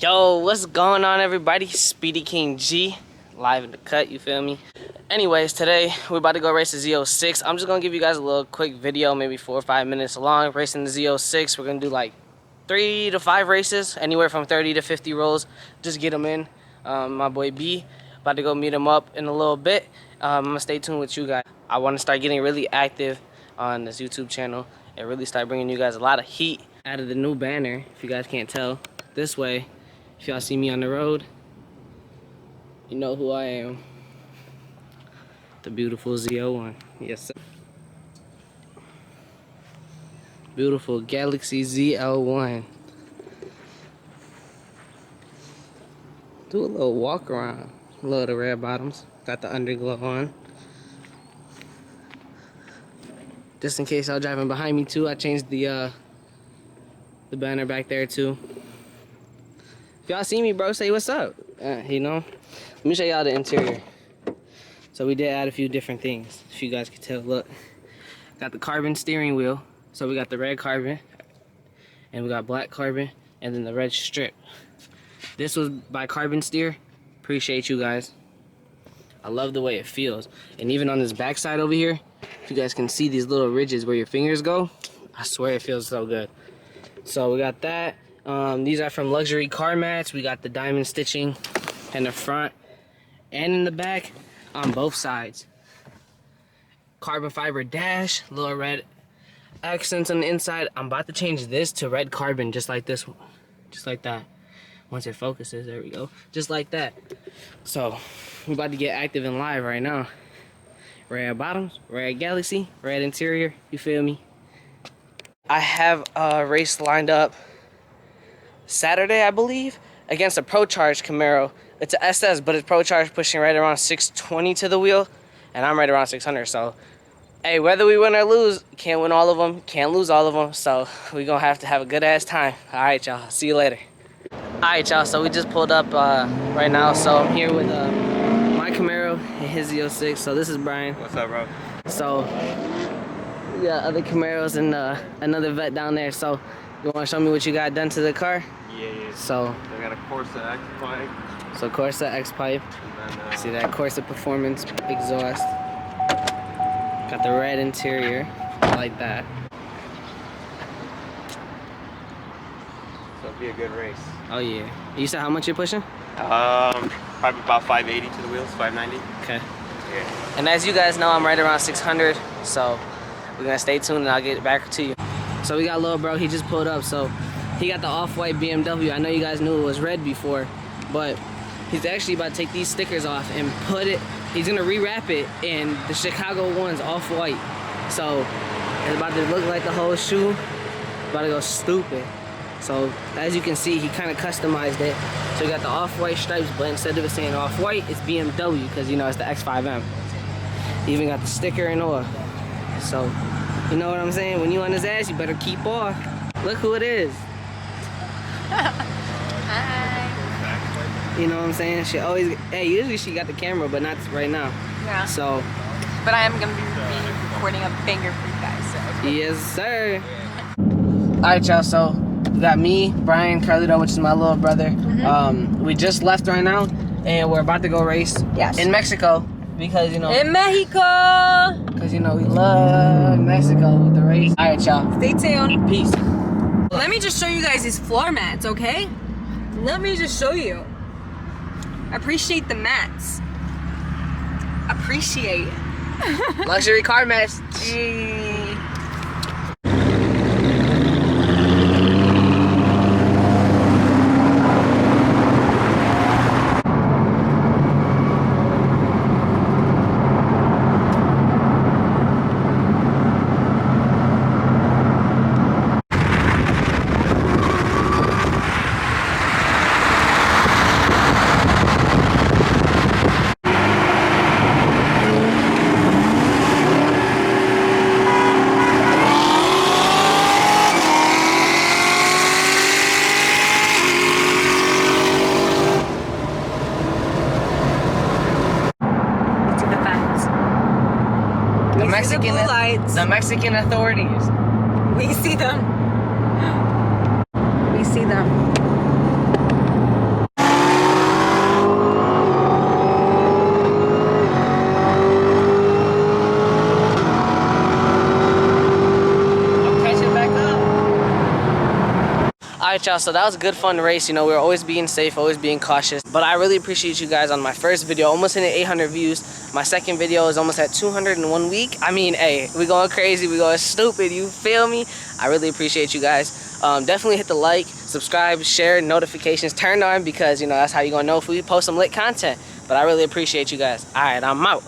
Yo, what's going on, everybody? Speedy King G, live in the cut, you feel me? Anyways, today we're about to go race the ZO6. I'm just gonna give you guys a little quick video, maybe 4 or 5 minutes long, racing the ZO6. We're gonna do like 3 to 5 races, anywhere from 30 to 50 rolls. Just get them in. My boy B, about to go meet him up in a little bit. I'm gonna stay tuned with you guys. I want to start getting really active on this YouTube channel and really start bringing you guys a lot of heat. Added the new banner, if you guys can't tell, this way. If y'all see me on the road, you know who I am. The beautiful ZO1. Yes, sir. Beautiful Galaxy ZL1. Do a little walk around. Love the red bottoms. Got the underglow on. Just in case y'all driving behind me too, I changed the banner back there too. If y'all see me, bro, say what's up. You know, let me show y'all the interior. So we did add a few different things, if you guys can tell. Look, got the carbon steering wheel. So we got the red carbon, and we got black carbon, and then the red strip. This was by Carbon Steer. Appreciate you guys. I love the way it feels. And even on this back side over here, if you guys can see these little ridges where your fingers go, I swear it feels so good. So we got that. These are from Luxury Car Mats. We got the diamond stitching in the front and in the back on both sides. Carbon fiber dash, little red accents on the inside. I'm about to change this to red carbon, just like this one. Just like that. Once it focuses, there we go. Just like that. So, we're about to get active and live right now. Red bottoms, red Galaxy, red interior, you feel me? I have a race lined up Saturday, I believe, against a Pro Charge Camaro. It's a SS, but it's Pro Charge, pushing right around 620 to the wheel, and I'm right around 600. So, hey, whether we win or lose, can't win all of them, can't lose all of them. So we're gonna have to have a good ass time. All right, y'all. See you later. All right, y'all. So we just pulled up right now. So I'm here with my Camaro and his Z06. So this is Brian. What's up, bro? So we got other Camaros and another vet down there. So you want to show me what you got done to the car? Yeah. So I got a Corsa X pipe. So Corsa X pipe. And then, see that Corsa Performance exhaust. Got the red interior, like that. So it'll be a good race. Oh yeah. You said how much you're pushing? Probably about 580 to the wheels, 590. Okay. Yeah. And as you guys know, I'm right around 600, so we're gonna stay tuned and I'll get back to you. So we got little bro, he just pulled up, so he got the off-white BMW. I know you guys knew it was red before, but he's actually about to take these stickers off and put it, he's gonna rewrap it in the Chicago ones off-white. So it's about to look like the whole shoe, about to go stupid. So as you can see, he kind of customized it. So we got the off-white stripes, but instead of it saying off-white, it's BMW, because you know it's the X5M. He even got the sticker and all. So, you know what I'm saying? When you on his ass, you better keep off. Look who it is. Hi. You know what I'm saying? She always, hey, usually she got the camera, but not right now. Yeah. So. But I am going to be recording a banger for you guys, so. Yes, sir. Alright, y'all, so we got me, Brian, Carlito, which is my little brother. We just left right now, and we're about to go race in Mexico, because, you know. In Mexico! Because, you know, we love Mexico with the race. Alright, y'all. Stay tuned. Peace. Let me just show you guys these floor mats, okay? Let me just show you. Appreciate the mats. Appreciate it. Luxury Car Mats. Hey. The Mexican authorities. We see them. We see them. Alright, y'all, so that was a good fun race. You know, we were always being safe, always being cautious. But I really appreciate you guys on my first video, almost hitting 800 views. My second video is almost at 200 in 1 week. I mean, hey, we going crazy, we going stupid, you feel me? I really appreciate you guys. Definitely hit the like, subscribe, share, notifications turned on, because, you know, that's how you're gonna know if we post some lit content. But I really appreciate you guys. Alright, I'm out.